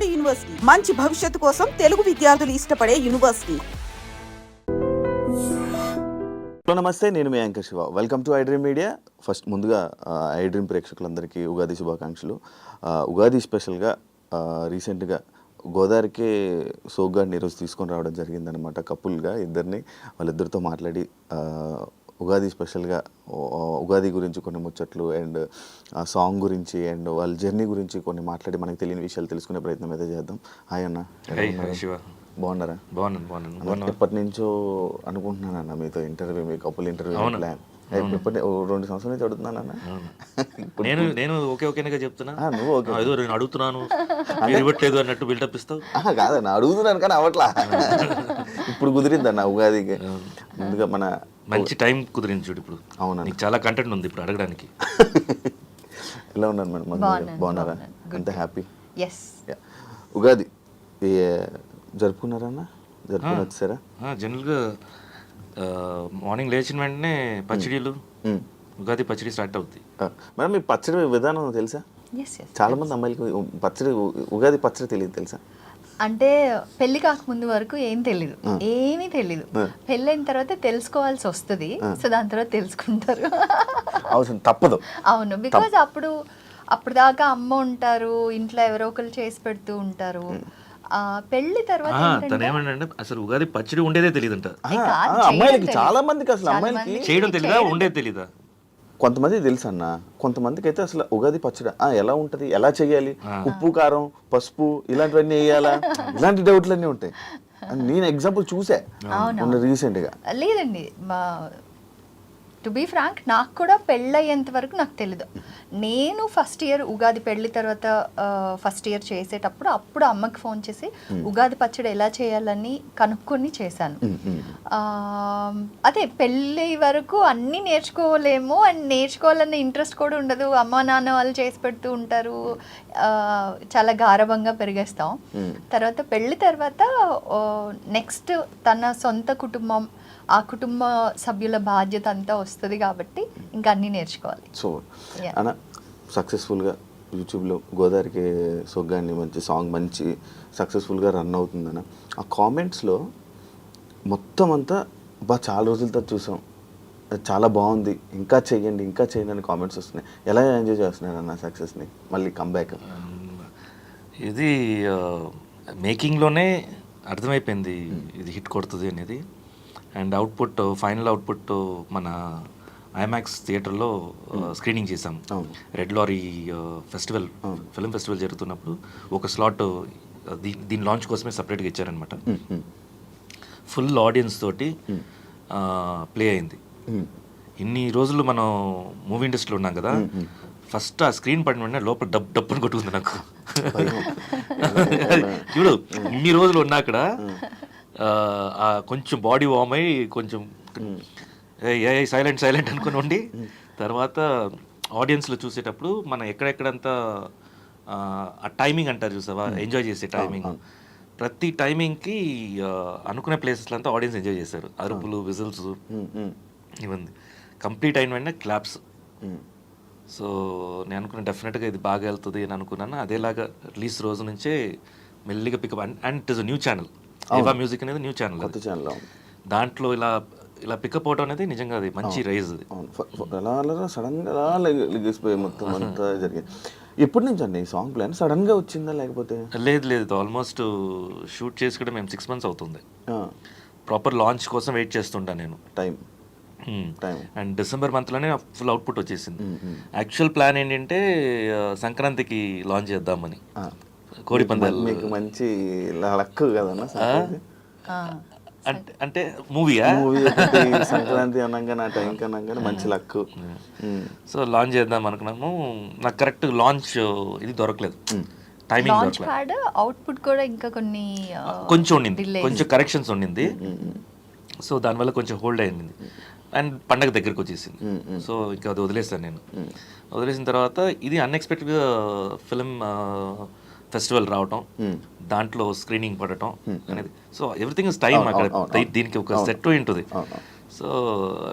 నాడు యూనివర్సిటీ మంచి భవిష్యత్తు కోసం తెలుగు విద్యార్థులు ఇష్టపడే యూనివర్సిటీ. హలో నమస్తే, నేను మీ anchor Shiva. Welcome to iDream media. First ముందుగా ఐడ్రీమ్ ప్రేక్షకులందరికీ ఉగాది శుభాకాంక్షలు. ఉగాది స్పెషల్గా రీసెంట్గా గోదావరికి సోగ్గాడిని ఈరోజు తీసుకొని రావడం జరిగిందనమాట. కపుల్గా ఇద్దరిని, వాళ్ళిద్దరితో మాట్లాడి ఉగాది స్పెషల్గా ఉగాది గురించి కొన్ని ముచ్చట్లు అండ్ సాంగ్ గురించి అండ్ వాళ్ళ జర్నీ గురించి కొన్ని మాట్లాడి మనకి తెలియని విషయాలు తెలుసుకునే ప్రయత్నం అయితే చేద్దాం. హాయ్ అన్న, బాగున్నారా? బాగున్నాను. ఎప్పటి నుంచో అనుకుంటున్నాను అన్న మీతో ఇంటర్వ్యూ, మీ కపుల్ ఇంటర్వ్యూ ప్లాన్. ఎప్పటి 2 సంవత్సరాల నుంచి అడుగుతున్నాను అన్న. నేను ఓకేగా చెప్తున్నా. నువ్వు ఓకే, నేను అడుగుతున్నాను ఇవ్వట్లేదు అన్నట్టు బిల్డప్ ఇస్తావు. కాదన్న, అడుగుతున్నాను కానీ అవట్లా. ఇప్పుడు కుదిరిందన్న ఉగాదికి. ముందుగా మన మంచి టైం కుదిరింది చూడు ఇప్పుడు. అవునా, నీకు చాలా కంటెంట్ ఉంది ఇప్పుడు అడగడానికి. ఎలా ఉన్నారు మేడం? బాగున్నారా? అంత హ్యాపీ? ఉగాది జరుపుకున్నారన్న? జరుపుకుని వచ్చారా? జనరల్గా మార్నింగ్ లేచిన వెంటనే పచ్చడిలు, ఉగాది పచ్చడి స్టార్ట్ అవుతుంది. మేడం, మీ పచ్చడి విధానం తెలుసా? చాలా మంది అమ్మాయిలకి ఉగాది పచ్చడి తెలియదు, తెలుసా? అంటే పెళ్లి కాకముందు వరకు ఏమీ తెలీదు. పెళ్ళైన తర్వాత తెలుసుకోవాల్సి వస్తుంది. సో దాని తర్వాత తెలుసుకుంటారు. అవసరం తప్పదు. అవును, బికాజ్ అప్పుడు దాకా అమ్మ ఉంటారు, ఇంట్లో ఎవరో ఒకరు చేసి పెడుతూ ఉంటారు. పెళ్లి తర్వాత ఏమంటే అసలు ఉగాది పచ్చడి ఉండేదే తెలియదంట అమ్మాయిలకి. చాలా మందికి అసలు అమ్మాయిలకి చేయడం తెలీదా, ఉండేది తెలీదా? కొంతమంది తెలుసు అన్న, కొంతమందికి అయితే అసలు ఉగాది పచ్చడి ఎలా ఉంటది, ఎలా చేయాలి, ఉప్పు కారం పసుపు ఇలాంటివన్నీ వేయాలా, ఇలాంటి డౌట్లన్నీ ఉంటాయి. నేను ఎగ్జాంపుల్ చూసా రీసెంట్ గా. లేదండి, టు బీ ఫ్రాంక్, నాకు కూడా పెళ్ళయ్యేంత వరకు నాకు తెలీదు. నేను ఫస్ట్ ఇయర్ ఉగాది పెళ్లి తర్వాత ఫస్ట్ ఇయర్ చేసేటప్పుడు అప్పుడు అమ్మకి ఫోన్ చేసి ఉగాది పచ్చడి ఎలా చేయాలని కనుక్కొని చేశాను. అదే పెళ్ళి వరకు అన్నీ నేర్చుకోలేము, అండ్ నేర్చుకోవాలన్న ఇంట్రెస్ట్ కూడా ఉండదు. అమ్మ నాన్న వాళ్ళు చేసి పెడుతూ ఉంటారు, చాలా గారభంగా పెరిగేస్తాం. తర్వాత పెళ్లి తర్వాత నెక్స్ట్ తన సొంత కుటుంబం, ఆ కుటుంబ సభ్యుల బాధ్యత అంతా వస్తుంది కాబట్టి ఇంకా అన్నీ నేర్చుకోవాలి. సో అన్న, సక్సెస్ఫుల్గా యూట్యూబ్లో గోదావరికి సొగ్గాన్ని మంచి సాంగ్ మంచి సక్సెస్ఫుల్గా రన్ అవుతుందన్న. ఆ కామెంట్స్లో మొత్తం అంతా చాలా రోజుల తర్వాత చూసాం, చాలా బాగుంది, ఇంకా చేయండి అని కామెంట్స్ వస్తున్నాయి. ఎలా ఎంజాయ్ చేస్తున్నారు అన్న సక్సెస్ని, మళ్ళీ కంబ్యాక్? ఇది మేకింగ్లోనే అర్థమైపోయింది ఇది హిట్ కొడుతుంది అనేది. అండ్ అవుట్పుట్, ఫైనల్ అవుట్పుట్ మన ఐమాక్స్ థియేటర్లో స్క్రీనింగ్ చేసాం. Red lorry festival, film festival జరుగుతున్నప్పుడు ఒక స్లాట్ దీని లాంచ్ కోసమే సపరేట్గా ఇచ్చారనమాట. ఫుల్ ఆడియన్స్ తోటి ప్లే అయింది. ఇన్ని రోజులు మనం మూవీ ఇండస్ట్రీలో ఉన్నాం కదా, ఫస్ట్ ఆ స్క్రీన్ పడిన వెంటనే లోపల డబ్బుని కొట్టుకుంది నాకు. చూడు, ఇన్ని రోజులు ఉన్నా అక్కడ కొంచెం బాడీ వార్మ్ అయ్యి కొంచెం సైలెంట్ అనుకుని ఉండి, తర్వాత ఆడియన్స్లో చూసేటప్పుడు మనం ఎక్కడెక్కడంతా ఆ టైమింగ్ అంటారు చూసావా, ఎంజాయ్ చేసే టైమింగ్. ప్రతి టైమింగ్కి అనుకునే ప్లేసెస్లో అంతా ఆడియన్స్ ఎంజాయ్ చేశారు. అరుపులు, విజిల్స్ ఇవన్నీ కంప్లీట్ అయిన వెంటనే క్లాప్స్. సో నేను అనుకున్నా డెఫినెట్గా ఇది బాగా వెళ్తుంది అని అనుకున్నాను. అదేలాగా రిలీజ్ రోజు నుంచే మెల్లిగా pickup. And it is new channel, Eva music అనేది న్యూ ఛానల్. దాంట్లో ఇలా పికప్ అవడం అనేది నిజంగా అది మంచి రైజ్. సడన్గా లెగిసిపోయి మొత్తం అంతా జరిగింది. ఎప్పటి నుంచి అండి ఈ సాంగ్ ప్లాన్? సడన్గా వచ్చిందా లేకపోతే? లేదు, ఆల్మోస్ట్ షూట్ చేసి కూడా మేము 6 months అవుతుంది. ప్రాపర్ లాంచ్ కోసం వెయిట్ చేస్తుంటా నేను. టైం అండ్ డిసెంబర్ మంత్లోనే ఫుల్ అవుట్పుట్ వచ్చేసింది. యాక్చువల్ ప్లాన్ ఏంటంటే సంక్రాంతికి లాంచ్ చేద్దామని. కోడి పందాలు మీకు మంచి లక్ కదన్నా. అంటే మూవీ సంక్రాంతి అనగా నా టైం కన్నా మంచి లక్. సో లాంచ్ చేద్దాం అనుకున్నాము. నాకు కరెక్ట్ లాంచ్ ఇది దొరకలేదు, టైమింగ్ దొరకలేదు. అవుట్పుట్ కూడా ఇంకా కొంచెం ఉండింది, కొంచెం కరెక్షన్స్ ఉండింది. సో దానివల్ల కొంచెం హోల్డ్ అయింది. అండ్ పండగ దగ్గరికి వచ్చేసింది. సో ఇంకా అది వదిలేసాను నేను. వదిలేసిన తర్వాత ఇది అన్ఎక్స్పెక్టెడ్గా ఫిల్మ్ ఫెస్టివల్ రావటం, దాంట్లో స్క్రీనింగ్ పడటం అనేది. So everything is time. అక్కడ దీనికి ఒక సెట్ ఉంటుంది. So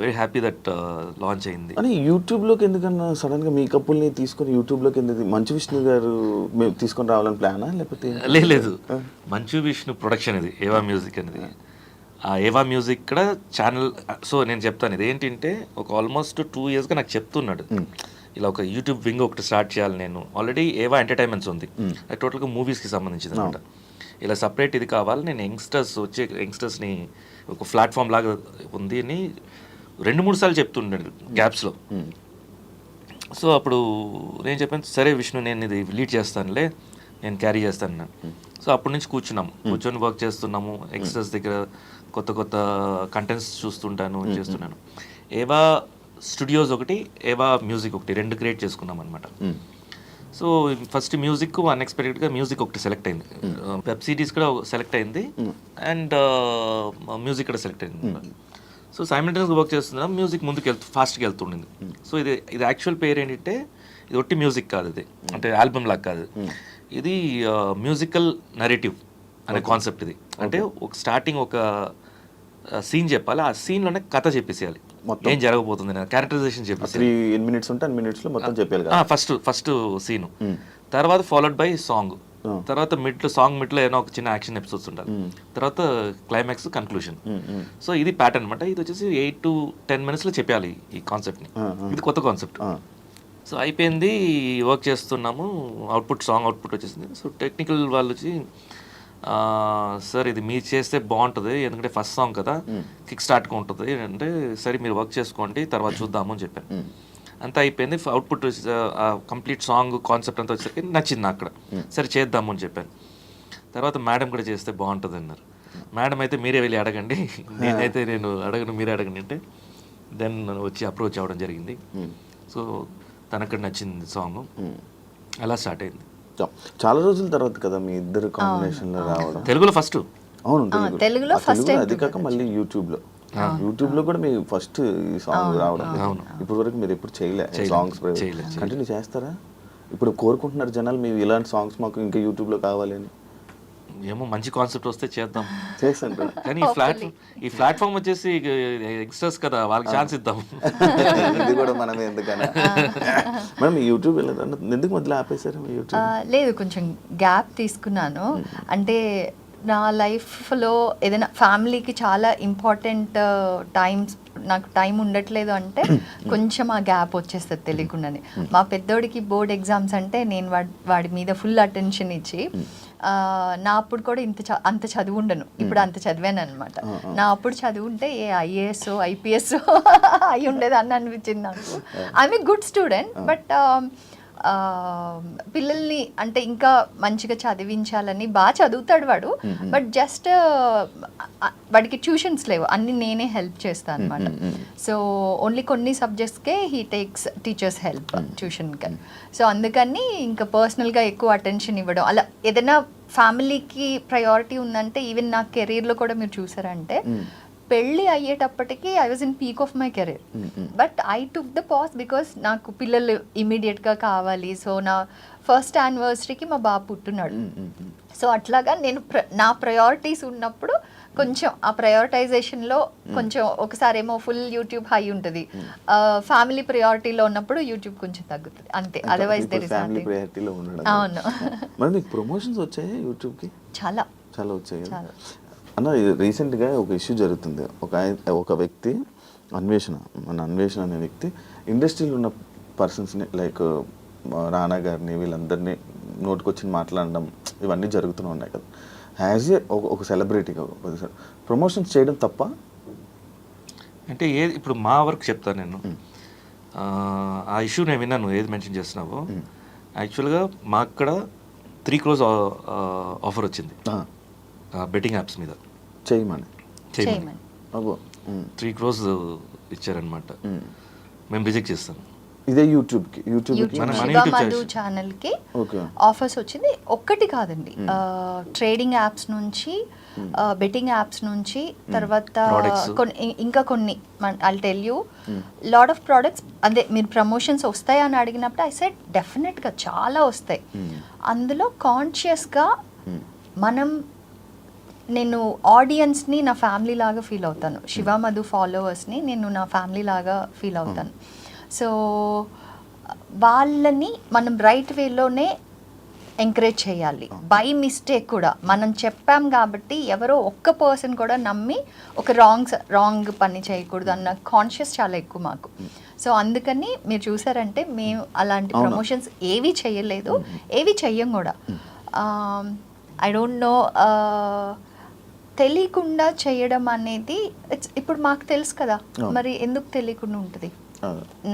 very happy that launch అయింది. అని యూట్యూబ్లోకి ఎందుకన్నా సడన్గా మీ కప్పుల్ని తీసుకొని యూట్యూబ్లోకి ఎందుకు మంచు విష్ణు గారు మేము తీసుకొని రావాలని ప్లానా లేకపోతే? లేదు, మంచు విష్ణు ప్రొడక్షన్ ఇది ఏవా మ్యూజిక్ అనేది. ఆ ఏవా మ్యూజిక్ కూడా ఛానల్. సో నేను చెప్తాను, ఇది ఏంటంటే ఒక ఆల్మోస్ట్ 2 yearsగా నాకు చెప్తున్నాడు ఇలా ఒక యూట్యూబ్ వింగ్ ఒకటి స్టార్ట్ చేయాలి. నేను ఆల్రెడీ ఏవా ఎంటర్టైన్మెంట్స్ ఉంది, అది టోటల్గా మూవీస్కి సంబంధించింది అనమాట. ఇలా సపరేట్ ఇది కావాలి, నేను యంగ్స్టర్స్ని ఒక ప్లాట్ఫామ్ లాగా ఉంది అని 2-3 సార్లు చెప్తుండేది గ్యాప్స్లో. సో అప్పుడు నేను చెప్పాను, సరే విష్ణు నేను ఇది లీడ్ చేస్తానులే, నేను క్యారీ చేస్తాను. సో అప్పటి నుంచి కూర్చొని వర్క్ చేస్తున్నాము. యంగ్స్టర్స్ దగ్గర కొత్త కొత్త కంటెంట్స్ చూస్తుంటాను, చేస్తున్నాను. ఏవా స్టూడియోస్ ఒకటి, ఏవా మ్యూజిక్ ఒకటి, 2 క్రియేట్ చేసుకున్నాం అనమాట. సో ఫస్ట్ మ్యూజిక్ అన్ఎక్స్పెక్టెడ్గా మ్యూజిక్ ఒకటి సెలెక్ట్ అయింది, వెబ్ సిరీస్ కూడా సెలెక్ట్ అయింది, అండ్ మ్యూజిక్ కూడా సెలెక్ట్ అయింది. సో సైమల్టేనియస్గా వర్క్ చేస్తున్నాం, మ్యూజిక్ ముందుకు ఫాస్ట్గా వెళ్తుండింది. సో ఇది యాక్చువల్ పేరు ఏంటంటే, ఇది ఒట్టి మ్యూజిక్ కాదు, ఇది అంటే ఆల్బమ్ లాగా కాదు, ఇది మ్యూజికల్ నరేటివ్ అనే కాన్సెప్ట్. ఇది అంటే ఒక స్టార్టింగ్ ఒక సీన్ చెప్పాలి, ఆ సీన్లోనే కథ చెప్పేసేయాలి, ఏం జరగబోతుంది, క్యారెక్టరైజేషన్ చెప్పేసి 3 minutes ఉంటే 10 minutes మొత్తం చెప్పాలి. ఫస్ట్ సీను, తర్వాత ఫాలోడ్ బై సాంగ్, తర్వాత మిడ్లో ఏదో ఒక చిన్న యాక్షన్ ఎపిసోడ్స్ ఉంటారు, తర్వాత క్లైమాక్స్, కన్క్లూషన్. సో ఇది ప్యాటర్న్ అనమాట. ఇది వచ్చేసి 8 to 10 minutes చెప్పాలి ఈ కాన్సెప్ట్ని. ఇది కొత్త కాన్సెప్ట్. సో అయిపోయింది, వర్క్ చేస్తున్నాము, సాంగ్ అవుట్పుట్ వచ్చేసింది. సో టెక్నికల్ వాళ్ళు వచ్చి, సార్ ఇది మీరు చేస్తే బాగుంటుంది, ఎందుకంటే ఫస్ట్ సాంగ్ కదా, కిక్ స్టార్ట్గా ఉంటుంది అంటే, సరే మీరు వర్క్ చేసుకోండి, తర్వాత చూద్దాము అని చెప్పాను. అంతా అయిపోయింది, అవుట్పుట్ కంప్లీట్ సాంగ్ కాన్సెప్ట్ అంతా వచ్చేసరికి నచ్చింది అక్కడ, సరే చేద్దాము అని చెప్పాను. తర్వాత మేడం కూడా చేస్తే బాగుంటుంది అన్నారు. మేడం అయితే మీరే వెళ్ళి అడగండి, నేనైతే నేను అడగను, మీరే అడగండి అంటే, దెన్ వచ్చి అప్రోచ్ అవ్వడం జరిగింది. సో తనక్కడ నచ్చింది సాంగ్, అలా స్టార్ట్ అయింది. చాలా రోజుల తర్వాత కదా మీ ఇద్దరు కాంబినేషన్లో రావడం. తెలుగులో ఫస్ట్. అవును, తెలుగులో ఫస్ట్. అది కాక మళ్ళీ యూట్యూబ్లో కూడా మీ ఫస్ట్ ఈ సాంగ్ రావడం. ఇప్పటి వరకు మీరు ఎప్పుడు చేయలే సాంగ్స్, కంటిన్యూ చేస్తారా? ఇప్పుడు కోరుకుంటున్నారు జనాలు, మీరు ఇలాంటి సాంగ్స్ మాకు ఇంకా యూట్యూబ్లో కావాలి అని. ఏమో మంచి కాన్సెప్ట్ వస్తే చేద్దాం, చేస్తాను. కానీ ఈ ప్లాట్ఫామ్ వచ్చేసి యంగ్స్టర్స్ కదా, వాళ్ళకి ఛాన్స్ ఇద్దాం. ఇది కూడా మనమే ఎందుకన్నా. మేడం యూట్యూబ్ ఎందుకు మొదలు ఆపేశారు యూట్యూబ్? లేదు, కొంచెం గ్యాప్ తీసుకున్నాను. అంటే నా లైఫ్లో ఏదైనా ఫ్యామిలీకి చాలా ఇంపార్టెంట్ నాకు టైం ఉండట్లేదు అంటే కొంచెం ఆ గ్యాప్ వచ్చేస్తుంది తెలియకుండానే. మా పెద్దోడికి బోర్డ్ ఎగ్జామ్స్ అంటే నేను వాడి మీద ఫుల్ అటెన్షన్ ఇచ్చి, నా అప్పుడు కూడా అంత చదువు ఉండను, ఇప్పుడు అంత చదివాను అనమాట. నా అప్పుడు చదువు ఉంటే ఏ IAS IPS అయి ఉండేది అని అనిపించింది నాకు. I'm a good student, but పిల్లల్ని అంటే ఇంకా మంచిగా చదివించాలని, బాగా చదువుతాడు వాడు, బట్ జస్ట్ వాడికి ట్యూషన్స్ లేవు, అన్ని నేనే హెల్ప్ చేస్తాను అనమాట. సో ఓన్లీ కొన్ని సబ్జెక్ట్స్కే హీ టేక్స్ టీచర్స్ హెల్ప్ ట్యూషన్కి. సో అందుకని ఇంకా పర్సనల్గా ఎక్కువ అటెన్షన్ ఇవ్వడం, అలా ఏదైనా ఫ్యామిలీకి ప్రయారిటీ ఉందంటే, ఈవెన్ నా కెరీర్లో కూడా మీరు చూసారంటే, పెళ్ళి అయ్యేటప్పటికి I was in peak of my career, but I took the pass because నాకు పిల్లలు ఇమీడియట్గా కావాలి. సో నా ఫస్ట్ యానివర్సరీకి మా బాబు పుట్టున్నాడు. సో అట్లాగా నేను నా ప్రయారిటీస్ ఉన్నప్పుడు కొంచెం ఆ ప్రయారిటైజేషన్లో కొంచెం ఒకసారి ఏమో ఫుల్ యూట్యూబ్ హై ఉంటుంది, ఫ్యామిలీ ప్రయారిటీలో ఉన్నప్పుడు యూట్యూబ్ కొంచెం తగ్గుతుంది అంతే. Otherwise there is nothing. అవును. మరి మీకు ప్రమోషన్స్ వచ్చాయి యూట్యూబ్కి? చాలా వచ్చాయి అన్న. రీసెంట్గా ఒక ఇష్యూ జరుగుతుంది. ఒక వ్యక్తి మన అన్వేషణ అనే వ్యక్తి ఇండస్ట్రీలో ఉన్న పర్సన్స్ని లైక్ రానా గారిని వీళ్ళందరినీ నోటుకొచ్చి మాట్లాడడం ఇవన్నీ జరుగుతూనే ఉన్నాయి కదా. యాజ్ ఏ ఒక సెలబ్రిటీగా ప్రమోషన్స్ చేయడం తప్ప అంటే ఇప్పుడు మా వర్క్ చెప్తాను నేను. ఆ ఇష్యూ నేను విన్నాను, ఏది మెన్షన్ చేస్తున్నావో. యాక్చువల్గా మా అక్కడ 3 crores ఆఫర్ వచ్చింది బెట్టింగ్ యాప్స్ మీద చేయమని. 3 crores ఇచ్చారనమాట. మేము రిజెక్ట్ చేస్తాం. ఇదే యూట్యూబ్కి మధు ఛానల్కి ఆఫర్స్ వచ్చింది. ఒక్కటి కాదండి, ట్రేడింగ్ యాప్స్ నుంచి, బెట్టింగ్ యాప్స్ నుంచి, తర్వాత ఇంకా కొన్ని I'll tell you lot of products. అదే మీరు ప్రమోషన్స్ వస్తాయా అని అడిగినప్పుడు ఐ సెడ్ డెఫినెట్గా చాలా వస్తాయి. అందులో కాన్షియస్గా మనం నేను ఆడియన్స్ని నా ఫ్యామిలీ లాగా ఫీల్ అవుతాను. శివ మధు ఫాలోవర్స్ని నేను నా ఫ్యామిలీ లాగా ఫీల్ అవుతాను. సో వాళ్ళని మనం రైట్ వేలోనే ఎంకరేజ్ చేయాలి. బై మిస్టేక్ కూడా మనం చెప్పాం కాబట్టి ఎవరో ఒక్క పర్సన్ కూడా నమ్మి ఒక రాంగ్ పని చేయకూడదు అన్న కాన్షియస్ చాలా ఎక్కువ మాకు. సో అందుకని మీరు చూసారంటే మేము అలాంటి ప్రమోషన్స్ ఏవి చేయలేదు, ఏవి చెయ్యం కూడా. ఐ డోంట్ నో, తెలియకుండా చేయడం అనేది ఇప్పుడు మాకు తెలుసు కదా, మరి ఎందుకు తెలియకుండా ఉంటుంది?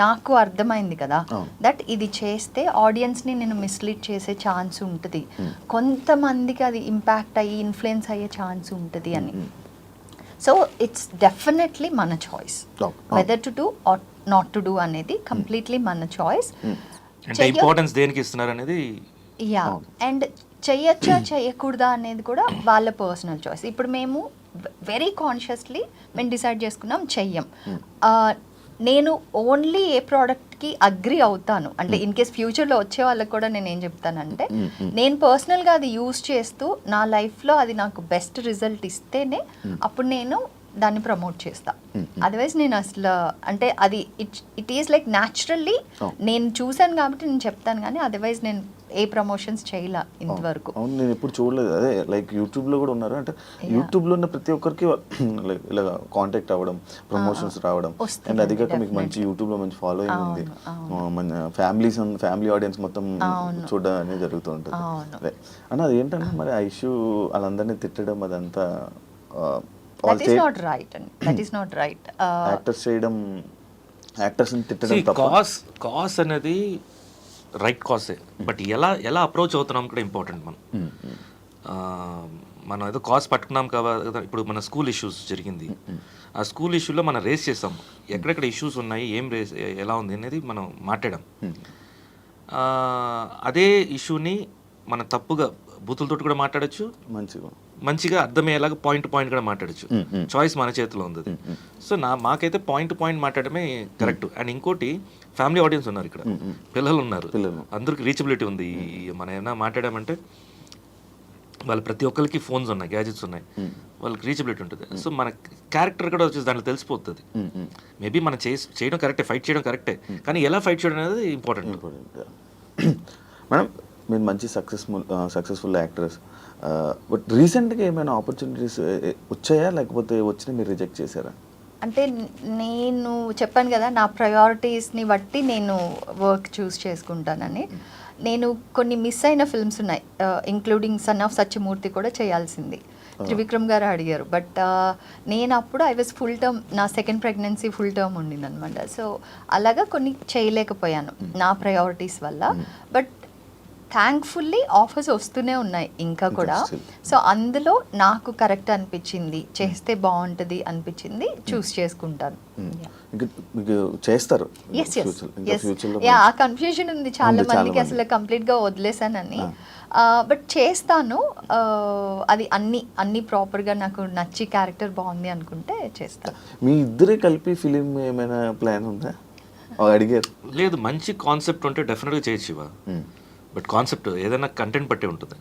నాకు అర్థమైంది కదా దట్ ఇది చేస్తే ఆడియన్స్ని నేను మిస్లీడ్ చేసే ఛాన్స్ ఉంటుంది, కొంతమందికి అది ఇంపాక్ట్ అయ్యి ఇన్ఫ్లుయెన్స్ అయ్యే ఛాన్స్ ఉంటుంది అని. సో ఇట్స్ డెఫినెట్లీ మన choice whether to do or not to do అనేది కంప్లీట్లీ మన చాయిస్. అంటే ఇంపార్టెన్స్ దేనికి ఇస్తున్నారు అనేది. యా, అండ్ చెయ్యొచ్చా చెయ్యకూడదా అనేది కూడా వాళ్ళ పర్సనల్ చాయిస్. ఇప్పుడు మేము వెరీ కాన్షియస్లీ మేము డిసైడ్ చేసుకున్నాం చెయ్యం. నేను ఓన్లీ ఏ ప్రోడక్ట్కి అగ్రి అవుతాను అంటే ఇన్ కేస్ ఫ్యూచర్లో వచ్చే వాళ్ళకి కూడా నేను ఏం చెప్తానంటే, నేను పర్సనల్గా అది యూజ్ చేస్తూ నా లైఫ్లో అది నాకు బెస్ట్ రిజల్ట్ ఇస్తేనే అప్పుడు నేను దాన్ని ప్రమోట్ చేస్తా. అదర్వైజ్ నేను అసలు అంటే అది ఇట్ ఈస్ లైక్ న్యాచురల్లీ నేను చూసాను కాబట్టి నేను చెప్తాను, కానీ అదర్వైజ్ నేను ఏ ప్రమోషన్స్ చేయలే ఇంతవరకు. అవును, నేను ఎప్పుడు చూడలేదు. అదే లైక్ యూట్యూబ్లో కూడా ఉన్నారు అంటే యూట్యూబ్లో ఉన్న ప్రతి ఒక్కరికి లైక్ ఇలా కాంటాక్ట్ అవ్వడం, ప్రమోషన్స్ రావడం, అండ్ అది కాక మీకు మంచి యూట్యూబ్లో మంచి ఫాలోయింగ్ ఉంది, మన ఫ్యామిలీ ఆడియన్స్ మొత్తం చూడడం అనేది జరుగుతూ ఉంటుంది. అన్న అది ఏంటంటే మరి ఆ ఇష్యూ వాళ్ళందరినీ తిట్టడం అదంతా that is not right and that is not right. Actors చేయడం, యాక్టర్స్ ని తిట్టడం తప్ప. కాస్ అనేది రైట్ కాసే, బట్ ఎలా అప్రోచ్ అవుతున్నాం కూడా ఇంపార్టెంట్. మనం ఏదో కాస్ పట్టుకున్నాం కదా. ఇప్పుడు మన స్కూల్ ఇష్యూస్ జరిగింది, ఆ స్కూల్ ఇష్యూలో మనం రేస్ చేస్తాం, ఎక్కడెక్కడ ఇష్యూస్ ఉన్నాయి, ఏం రేస్ ఎలా ఉంది అనేది మనం మాట్లాడాం. అదే ఇష్యూని మనం తప్పుగా బూతులతోటి కూడా మాట్లాడచ్చు, మంచిగా అర్థమయ్యేలాగా పాయింట్ కూడా మాట్లాడచ్చు. చాయిస్ మన చేతిలో ఉంది. సో మాకైతే పాయింట్ మాట్లాడమే కరెక్ట్. అండ్ ఇంకోటి, ఫ్యామిలీ ఆడియన్స్ ఉన్నారు ఇక్కడ, పిల్లలు ఉన్నారు, అందరికి రీచబిలిటీ ఉంది. మనం ఏమైనా మాట్లాడామంటే వాళ్ళు ప్రతి ఒక్కరికి ఫోన్స్ ఉన్నాయి, గ్యాజెట్స్ ఉన్నాయి, వాళ్ళకి రీచబిలిటీ ఉంటుంది. సో మన క్యారెక్టర్ కూడా వచ్చేసి దాంట్లో తెలిసిపోతుంది. మేబీ మనం చేయడం కరెక్టే, ఫైట్ చేయడం కరెక్టే, కానీ ఎలా ఫైట్ చేయడం అనేది ఇంపార్టెంట్. మేడం, మీరు మంచి సక్సెస్ఫుల్ యాక్టర్స్, బట్ రీసెంట్గా ఏమైనా ఆపర్చునిటీస్ వచ్చాయా, లేకపోతే వచ్చినా మీరు రిజెక్ట్ చేశారా? అంటే నేను చెప్పాను కదా, నా ప్రయారిటీస్ని బట్టి నేను వర్క్ చూస్ చేసుకుంటానని. నేను కొన్ని మిస్ అయిన ఫిల్మ్స్ ఉన్నాయి, ఇంక్లూడింగ్ సన్ ఆఫ్ సత్యమూర్తి కూడా చేయాల్సింది. త్రివిక్రమ్ గారు అడిగారు, బట్ నేను అప్పుడు ఐ వాజ్ ఫుల్ టర్మ్, నా సెకండ్ ప్రెగ్నెన్సీ ఫుల్ టర్మ్ ఉండింది అనమాట. సో అలాగా కొన్ని చేయలేకపోయాను నా ప్రయారిటీస్ వల్ల. బట్ థ్యాంక్ఫుల్లీ ఆఫర్స్ వస్తూనే ఉన్నాయి ఇంకా కూడా. సో అందులో నాకు కరెక్ట్ అనిపించింది, చేస్తే బాగుంటుంది అనిపించింది, చూస్ చేసుకుంటాను. చేస్తారు. ఆ కన్ఫ్యూజన్ ఉంది చాలా మందికి, అసలు కంప్లీట్గా వదిలేసానని. బట్ చేస్తాను, అది అన్ని ప్రాపర్గా నాకు నచ్చి క్యారెక్టర్ బాగుంది అనుకుంటే చేస్తాను. మీ ఇద్దరే కలిపి ఫిలిం ఏమైనా ప్లాన్ ఉందా? అడిగారు. లేదు, మంచి కాన్సెప్ట్ ఉంటే డెఫినెట్గా చేయొచ్చు, బట్ కాన్సెప్ట్ ఏదైనా కంటెంట్ బట్టే ఉంటుంది.